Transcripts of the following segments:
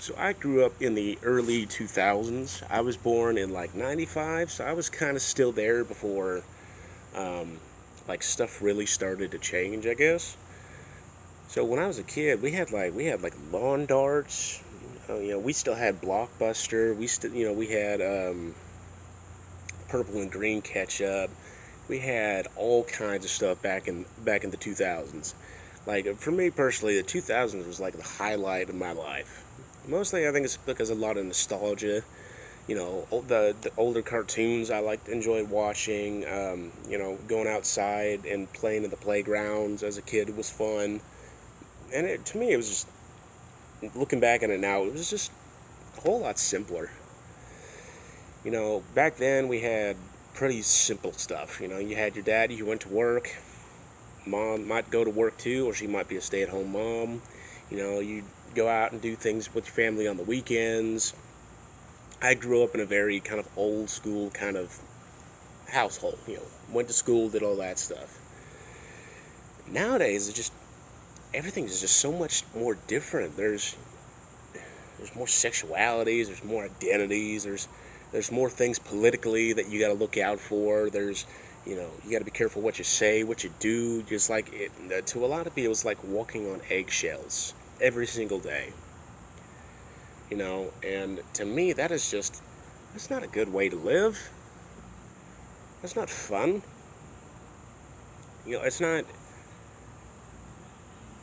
So I grew up in the early 2000s. I was born in like 95, so I was kind of still there before um, like stuff really started to change, I guess. So when I was a kid, we had like lawn darts. We still had Blockbuster. We had purple and green ketchup. We had all kinds of stuff back in the 2000s. Like for me personally, the 2000s was like the highlight of my life. Mostly, I think it's because of a lot of nostalgia. The older cartoons I liked enjoyed watching. Going outside and playing in the playgrounds as a kid was fun. And to me, it was just looking back on it now. It was just a whole lot simpler. Back then we had pretty simple stuff. You had your dad, you went to work. Mom might go to work too, or she might be a stay-at-home mom. You go out and do things with your family on the weekends. I grew up in a very kind of old school kind of household. Went to school, did all that stuff. Nowadays, everything is just so much more different. There's more sexualities, there's more identities, there's more things politically that you got to look out for. You got to be careful what you say, what you do. Just like to a lot of people, it's like walking on eggshells every single day. And to me, that's not a good way to live. That's not fun. It's not.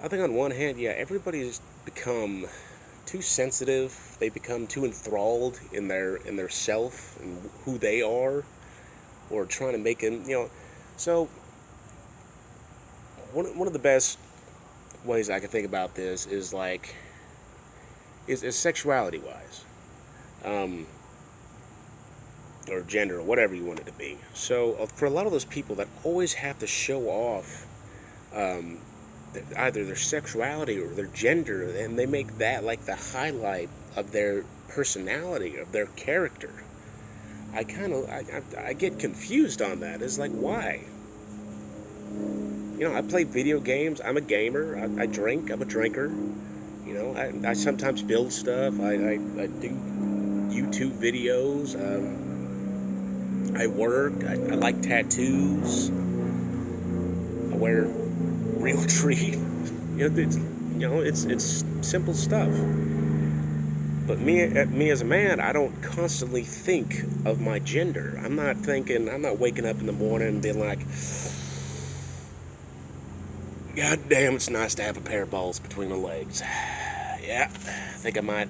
I think on one hand, yeah, everybody's become too sensitive. They become too enthralled in their self and who they are, or trying to make them. So one of the best ways I can think about this is like is sexuality wise, um, or gender or whatever you want it to be. So for a lot of those people that always have to show off. Um, Either their sexuality or their gender, and they make that like the highlight of their personality, of their character. I get confused on that. It's like, why? I play video games. I'm a gamer. I drink. I'm a drinker. I sometimes build stuff. I do YouTube videos. I work. I like tattoos. I wear real tree. It's simple stuff. But me as a man, I don't constantly think of my gender. I'm not waking up in the morning and being like, God damn, it's nice to have a pair of balls between my legs. Yeah, I think I might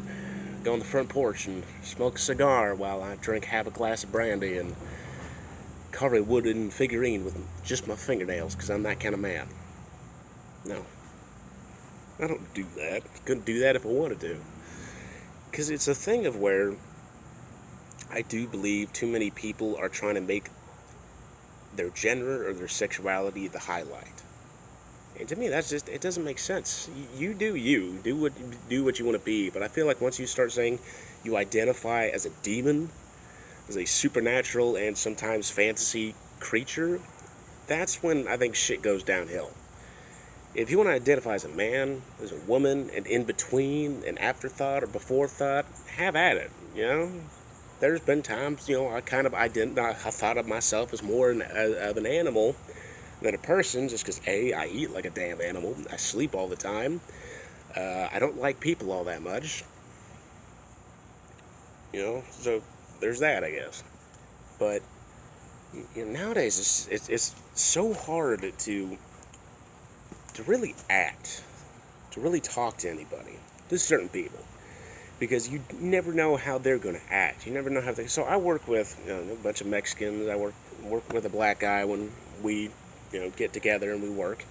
go on the front porch and smoke a cigar while I drink half a glass of brandy and carve a wooden figurine with just my fingernails, because I'm that kind of man. No, I don't do that. Couldn't do that if I wanted to. Because it's a thing of where I do believe too many people are trying to make their gender or their sexuality the highlight. And to me, it doesn't make sense. You do you. Do what you want to be. But I feel like once you start saying you identify as a demon, as a supernatural and sometimes fantasy creature, that's when I think shit goes downhill. If you want to identify as a man, as a woman, and in between, an afterthought or before thought, have at it. There's been times, I kind of I thought of myself as more of an animal than a person, just because I eat like a damn animal. I sleep all the time. I don't like people all that much. So there's that, I guess. But nowadays it's so hard to really act, to really talk to anybody, to certain people, because you never know how they're going to act. You never know how they. So I work with a bunch of Mexicans. I work with a black guy when we get together and we work.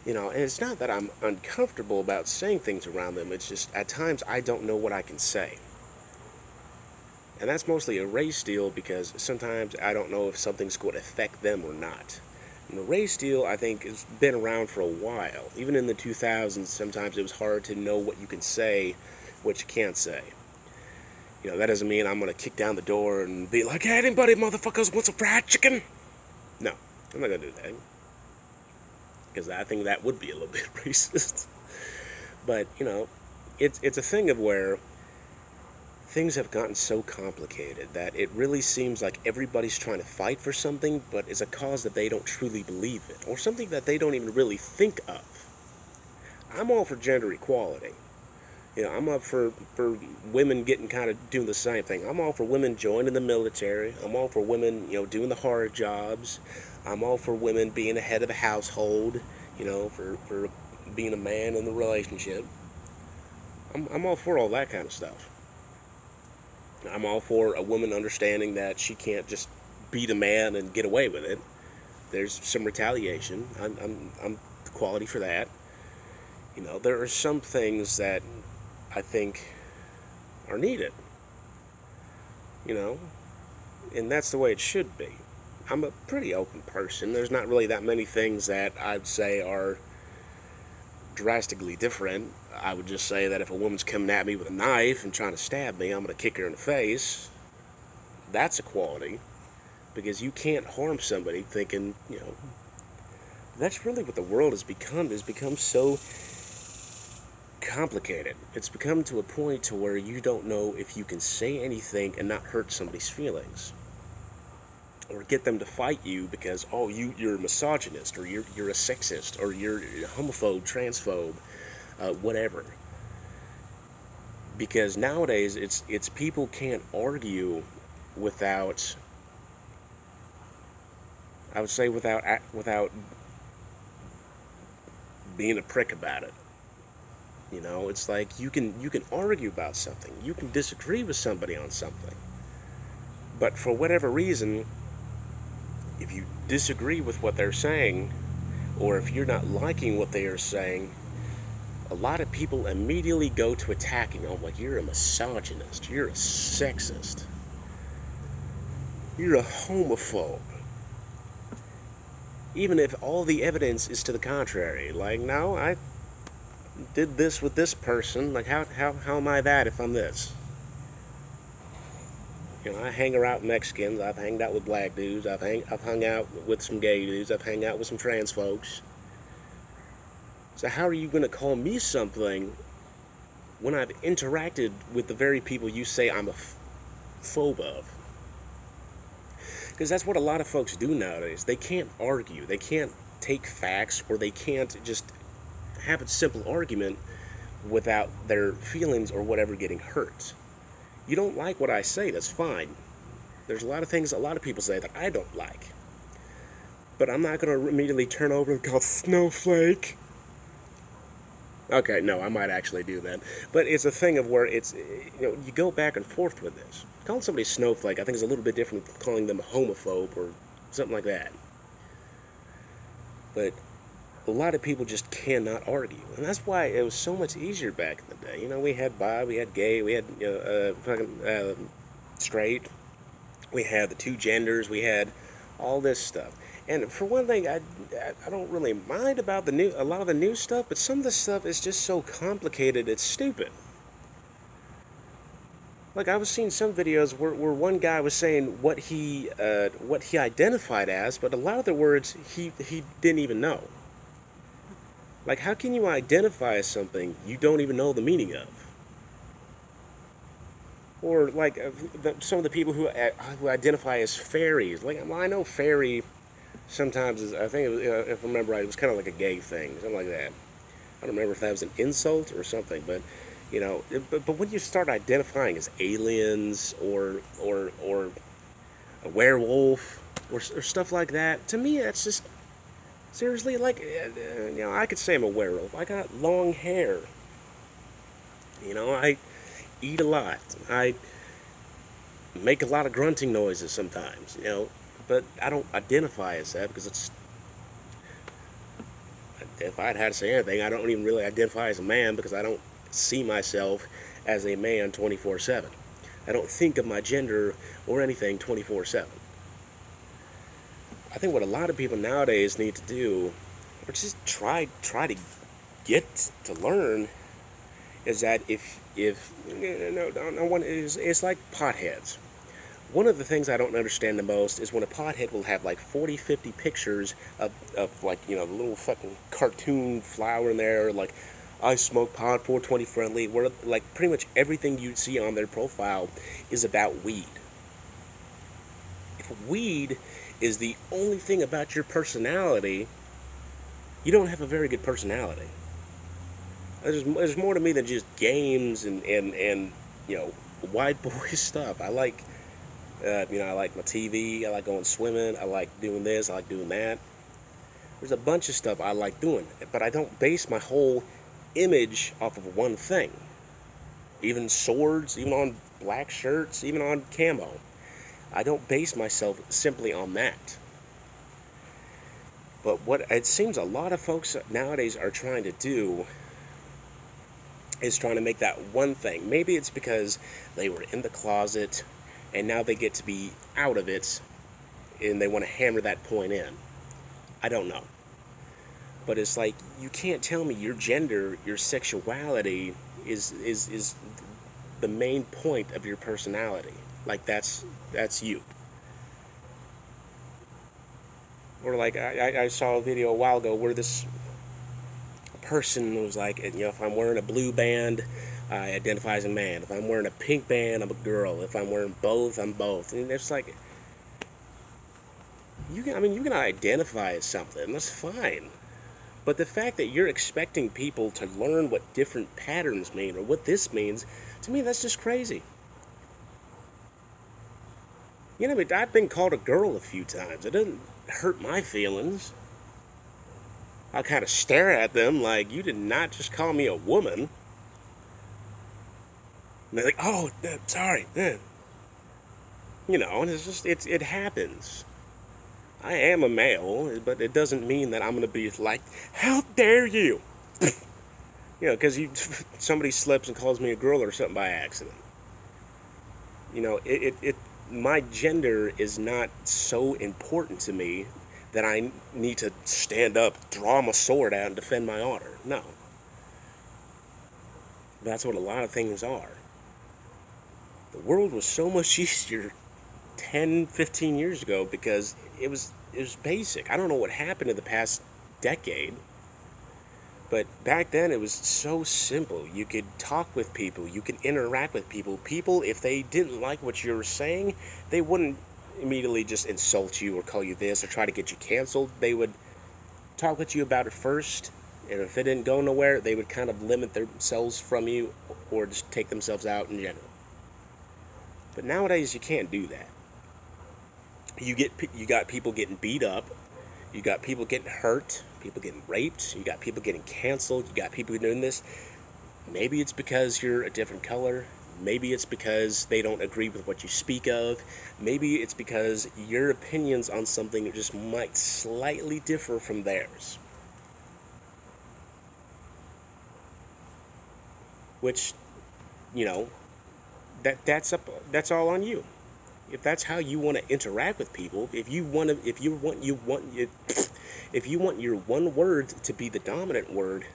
And it's not that I'm uncomfortable about saying things around them. It's just at times I don't know what I can say. And that's mostly a race deal, because sometimes I don't know if something's going to affect them or not. And the race deal, I think, has been around for a while. Even in the 2000s, sometimes it was hard to know what you can say, what you can't say. That doesn't mean I'm going to kick down the door and be like, hey, anybody motherfuckers want some fried chicken? No, I'm not going to do that. Because I think that would be a little bit racist. But, it's a thing of where things have gotten so complicated that it really seems like everybody's trying to fight for something, but it's a cause that they don't truly believe in, or something that they don't even really think of. I'm all for gender equality. I'm up for women getting kind of doing the same thing. I'm all for women joining the military. I'm all for women, doing the hard jobs. I'm all for women being the head of the household, for being a man in the relationship. I'm all for all that kind of stuff. I'm all for a woman understanding that she can't just beat a man and get away with it. There's some retaliation. I'm quality for that. There are some things that I think are needed, and that's the way it should be. I'm a pretty open person. There's not really that many things that I'd say are drastically different. I would just say that if a woman's coming at me with a knife and trying to stab me, I'm going to kick her in the face. That's equality, because you can't harm somebody thinking, that's really what the world has become. It's become so complicated. It's become to a point to where you don't know if you can say anything and not hurt somebody's feelings, or get them to fight you because you're a misogynist, or you're a sexist, or you're a homophobe, transphobe, whatever. Because nowadays it's people can't argue without, I would say, without being a prick about it. It's like you can argue about something, you can disagree with somebody on something, but for whatever reason, if you disagree with what they're saying, or if you're not liking what they are saying, a lot of people immediately go to attacking. Oh, like, you're a misogynist, you're a sexist, you're a homophobe, even if all the evidence is to the contrary. Like, no, I did this with this person. Like, how am I that if I'm this? I hang around Mexicans. I've hanged out with black dudes. I've hung out with some gay dudes. I've hung out with some trans folks. So how are you going to call me something when I've interacted with the very people you say I'm a phobe of? Because that's what a lot of folks do nowadays. They can't argue. They can't take facts, or they can't just have a simple argument without their feelings or whatever getting hurt. You don't like what I say, that's fine. There's a lot of things a lot of people say that I don't like. But I'm not going to immediately turn over and call snowflake. Okay, no, I might actually do that. But it's a thing of where it's, you go back and forth with this. Calling somebody snowflake, I think, is a little bit different than calling them a homophobe or something like that. But a lot of people just cannot argue, and that's why it was so much easier back in the day. We had bi, we had gay, we had straight, we had the two genders, we had all this stuff. And for one thing, I don't really mind about a lot of the new stuff, but some of the stuff is just so complicated, it's stupid. Like, I was seeing some videos where one guy was saying what he identified as, but a lot of the words he didn't even know. Like, how can you identify as something you don't even know the meaning of? Or, like, some of the people who identify as fairies. Like, well, I know fairy sometimes is, I think, it was, if I remember right, it was kind of like a gay thing, something like that. I don't remember if that was an insult or something, but, but when you start identifying as aliens or a werewolf or stuff like that, to me, that's just, seriously, like, I could say I'm a werewolf. I got long hair. I eat a lot. I make a lot of grunting noises sometimes, but I don't identify as that, because if I'd had to say anything, I don't even really identify as a man, because I don't see myself as a man 24/7. I don't think of my gender or anything 24/7. I think what a lot of people nowadays need to do, or just try to get to learn, is that it's like potheads. One of the things I don't understand the most is when a pothead will have like 40, 50 pictures of like, the little fucking cartoon flower in there, like I smoke pot, 420 friendly, where like pretty much everything you see on their profile is about weed. If weed is the only thing about your personality, you don't have a very good personality. There's more to me than just games and white boy stuff. I like my TV. I like going swimming. I like doing this. I like doing that. There's a bunch of stuff I like doing, but I don't base my whole image off of one thing. Even swords, even on black shirts, even on camo. I don't base myself simply on that. But what it seems a lot of folks nowadays are trying to do is trying to make that one thing. Maybe it's because they were in the closet and now they get to be out of it and they want to hammer that point in. I don't know. But it's like you can't tell me your gender, your sexuality is the main point of your personality. Like that's you. Or like I saw a video a while ago where this person was like, if I'm wearing a blue band, I identify as a man. If I'm wearing a pink band, I'm a girl. If I'm wearing both, I'm both. And it's like, you can identify as something. That's fine. But the fact that you're expecting people to learn what different patterns mean or what this means, to me, that's just crazy. I've been called a girl a few times. It doesn't hurt my feelings. I'll kind of stare at them like, you did not just call me a woman. And they're like, oh, sorry. And it's just, it happens. I am a male, but it doesn't mean that I'm going to be like, how dare you? Because somebody slips and calls me a girl or something by accident. My gender is not so important to me that I need to stand up, draw my sword out, and defend my honor. No. That's what a lot of things are. The world was so much easier 10, 15 years ago because it was basic. I don't know what happened in the past decade, but back then it was so simple. You could talk with people, you could interact with people. People, if they didn't like what you were saying, they wouldn't immediately just insult you or call you this or try to get you canceled. They would talk with you about it first, and if it didn't go nowhere, they would kind of limit themselves from you or just take themselves out in general. But nowadays you can't do that. You got people getting beat up, you got people getting hurt, people getting raped, you got people getting canceled, you got people doing this. Maybe it's because you're a different color. Maybe it's because they don't agree with what you speak of. Maybe it's because your opinions on something just might slightly differ from theirs. Which, that's all on you. If that's how you want to interact with people, if you want your one word to be the dominant word,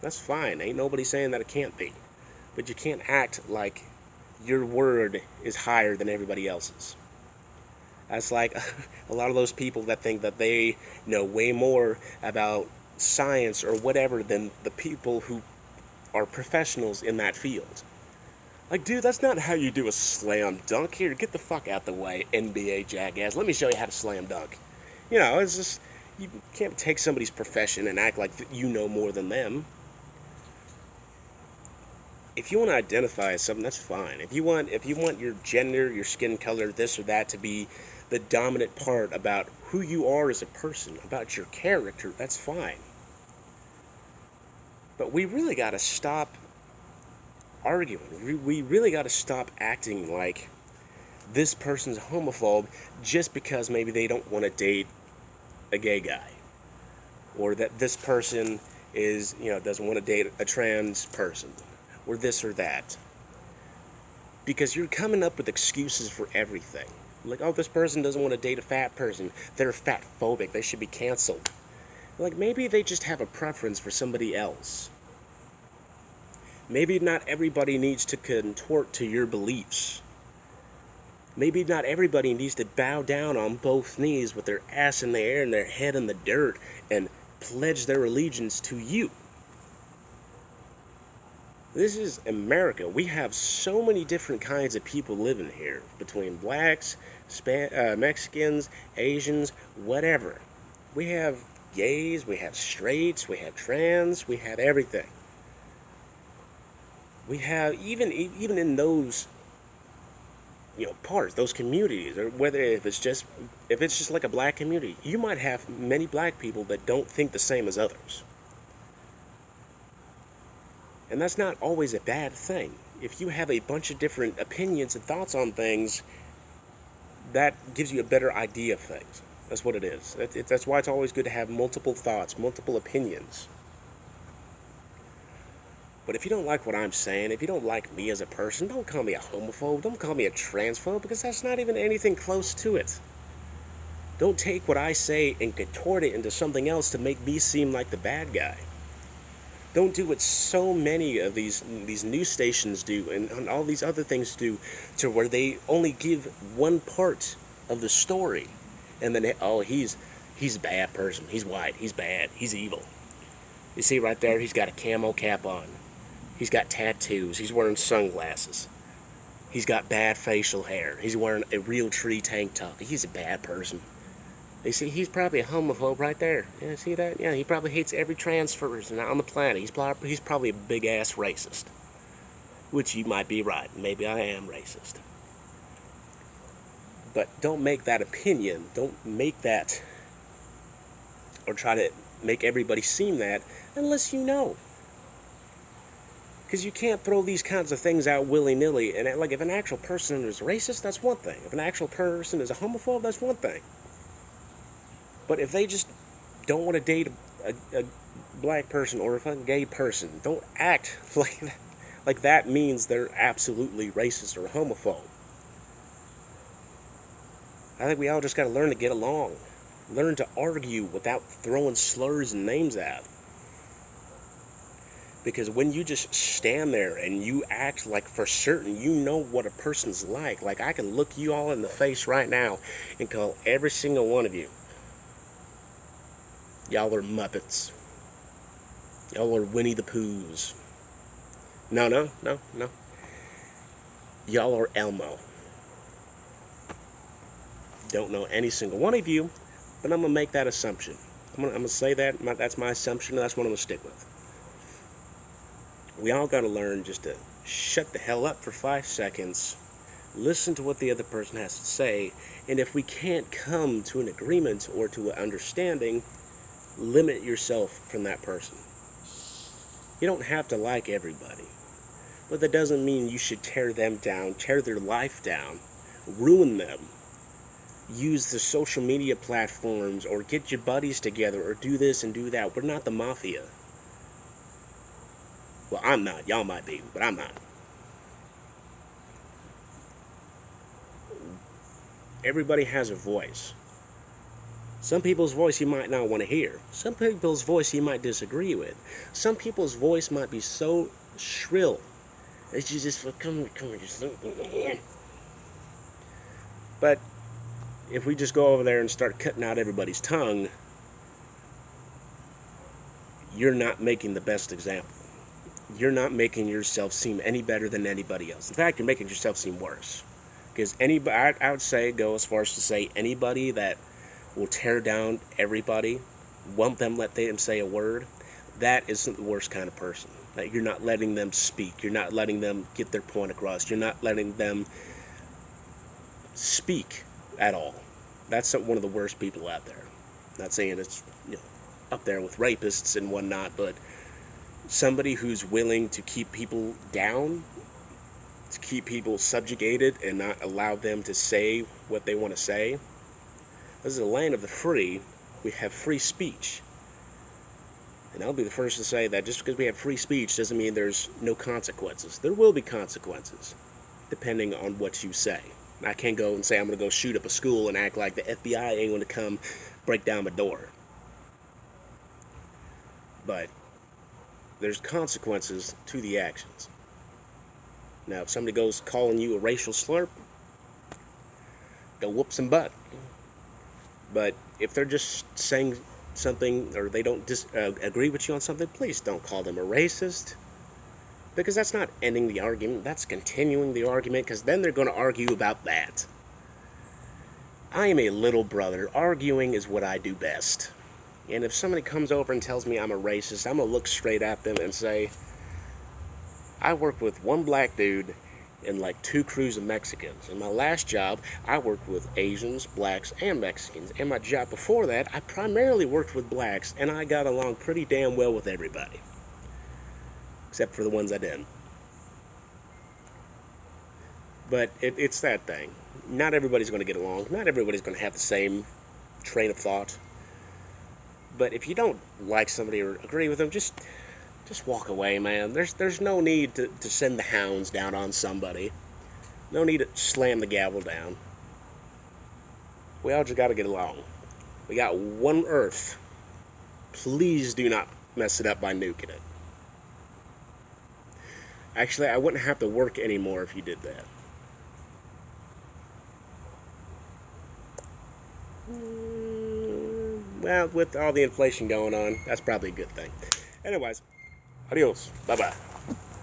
that's fine. Ain't nobody saying that it can't be. But you can't act like your word is higher than everybody else's. That's like a lot of those people that think that they know way more about science or whatever than the people who are professionals in that field. Like, dude, that's not how you do a slam dunk. Here, get the fuck out the way, NBA jackass. Let me show you how to slam dunk. It's just, you can't take somebody's profession and act like you know more than them. If you want to identify as something, that's fine. If you want your gender, your skin color, this or that to be the dominant part about who you are as a person, about your character, that's fine. But we really got to stop arguing. We really got to stop acting like this person's a homophobe just because maybe they don't want to date a gay guy, or that this person is doesn't want to date a trans person, or this or that. Because you're coming up with excuses for everything. Like, oh, this person doesn't want to date a fat person. They're fat phobic. They should be canceled. Like, maybe they just have a preference for somebody else. Maybe not everybody needs to contort to your beliefs. Maybe not everybody needs to bow down on both knees with their ass in the air and their head in the dirt and pledge their allegiance to you. This is America. We have so many different kinds of people living here, between blacks, Mexicans, Asians, whatever. We have gays, we have straights, we have trans, we have everything. We have even in those parts, those communities, or whether if it's just like a black community, you might have many black people that don't think the same as others. And that's not always a bad thing. If you have a bunch of different opinions and thoughts on things, that gives you a better idea of things. That's what it is. That's why it's always good to have multiple thoughts, multiple opinions. But if you don't like what I'm saying, if you don't like me as a person, don't call me a homophobe, don't call me a transphobe, because that's not even anything close to it. Don't take what I say and contort it into something else to make me seem like the bad guy. Don't do what so many of these news stations do and all these other things do, to where they only give one part of the story, and then he's a bad person, he's white, he's bad, he's evil. You see right there, he's got a camo cap on, he's got tattoos, he's wearing sunglasses, he's got bad facial hair, he's wearing a real tree tank top, he's a bad person. You see, he's probably a homophobe right there. Yeah, see that? Yeah, he probably hates every trans person on the planet. He's probably a big-ass racist. Which you might be right. Maybe I am racist. But don't make that opinion, don't make that, or try to make everybody seem that, unless you know. Because you can't throw these kinds of things out willy-nilly. And like, if an actual person is racist, that's one thing. If an actual person is a homophobe, that's one thing. But if they just don't want to date a black person or a fucking gay person, don't act like that means they're absolutely racist or a homophobe. I think we all just got to learn to get along. Learn to argue without throwing slurs and names out. Because when you just stand there and you act like for certain you know what a person's like I can look you all in the face right now and call every single one of you, y'all are Muppets. Y'all are Winnie the Poohs. No. Y'all are Elmo. Don't know any single one of you, but I'm going to make that assumption. I'm going to say that. That's my assumption, and that's what I'm going to stick with. We all got to learn just to shut the hell up for 5 seconds, listen to what the other person has to say, and if we can't come to an agreement or to an understanding, limit yourself from that person. You don't have to like everybody, but that doesn't mean you should tear them down, tear their life down, ruin them. Use the social media platforms or get your buddies together or do this and do that. We're not the mafia. Well, I'm not. Y'all might be, but I'm not. Everybody has a voice. Some people's voice you might not want to hear. Some people's voice you might disagree with. Some people's voice might be so shrill that you just come here, just but if we just go over there and start cutting out everybody's tongue, you're not making the best example. You're not making yourself seem any better than anybody else. In fact, you're making yourself seem worse. Because I would say, go as far as to say, anybody that will tear down everybody, won't let them say a word, that isn't the worst kind of person. That you're not letting them speak. You're not letting them get their point across. You're not letting them speak at all. That's one of the worst people out there. Not saying it's up there with rapists and whatnot, but somebody who's willing to keep people down, to keep people subjugated and not allow them to say what they want to say. This is a land of the free. We have free speech. And I'll be the first to say that just because we have free speech doesn't mean there's no consequences. There will be consequences, depending on what you say. I can't go and say I'm going to go shoot up a school and act like the FBI ain't going to come break down my door. But there's consequences to the actions. Now, if somebody goes calling you a racial slur, go whoop some butt. But if they're just saying something or they don't agree with you on something, please don't call them a racist. Because that's not ending the argument, that's continuing the argument, because then they're going to argue about that. I am a little brother. Arguing is what I do best. And if somebody comes over and tells me I'm a racist, I'm going to look straight at them and say, I work with one black dude and like 2 crews of Mexicans. In my last job, I worked with Asians, blacks, and Mexicans. And my job before that, I primarily worked with blacks, and I got along pretty damn well with everybody. Except for the ones I didn't. But it's that thing. Not everybody's going to get along. Not everybody's going to have the same train of thought. But if you don't like somebody or agree with them, just walk away, man. There's no need to send the hounds down on somebody. No need to slam the gavel down. We all just got to get along. We got one Earth. Please do not mess it up by nuking it. Actually, I wouldn't have to work anymore if you did that. Well, with all the inflation going on, that's probably a good thing. Anyways, adios. Bye-bye.